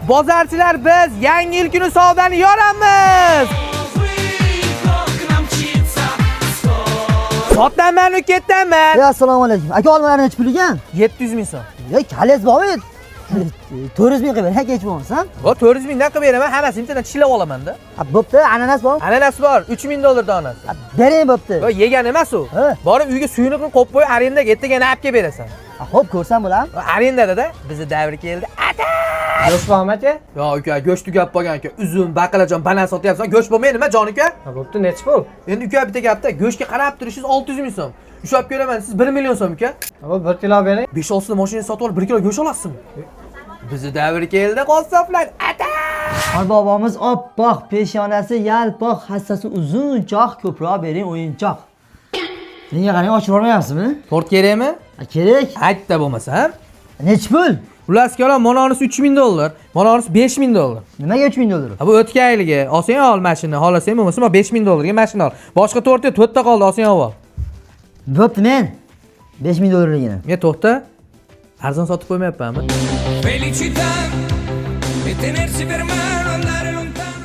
Bozorchilar biz yangi yil kuni savdoni yoramiz. Sotdanman, ketdanman. Assalomu alaykum. Aka olmalar necha pul ekan? 700 ming so'm. Kalez bormi? 400 ming qilib ber, kech bo'lmasam. Va 400 mingdan qilib beraman, hammasini internet tishlab olaman-da. Bo'pti, ananas bormi? Ananas bor, 3000 dollar donasi. Bering bo'pti. Va yegan emas u. Borib uyga suyuni qilib qo'yib qo'y, arendaga ertaga olib kelib berasan. Xo'p, ko'rsam bo'ladimi? Arendada-da bizni davr keldi. Ata! Go'sht bormi aka? Yo uka, go'sht tugab qolgan aka. Uzum, baqlajon, banan sotyapsan. Go'sht bo'lmaydi nima, jon uka? Bo'pti, necha pul? Endi uka bitta gapda, go'shtga qarab turishingiz 600 ming so'm. Ushlab ko'raman, siz 1 million so'm uka. Hop, 1 kilo bering. 5-6 ta mashina sotib olib 1 kilo go'sht olasizmi? Bizni davr keldi, qassoblar. Ata! Bobomiz oppoq, peshonasi yalpoq, hassasi uzunchoq, ko'proq bering o'yinchoq. Menga qarang, ochib olmayapsizmi? Tort kerakmi? Kerak. Aytda bo'lmasa, ha? Necha pul? Xullas kalom, mononisi 3000 dollar, mononisi 5000 dollar. Nimaga 3000 dollar? Bu o'tgan yiliga. Olsang ol mashina, xohlasang bo'lmasa 5000 dollarga mashina ol. Boshqa to'rtta qoldi, olsang ol. Bo'pti, men 5000 dollarligini. Men to'xta. Arzon sotib qo'ymayapmanmi? Felicità e tenersi per mano andare lontano.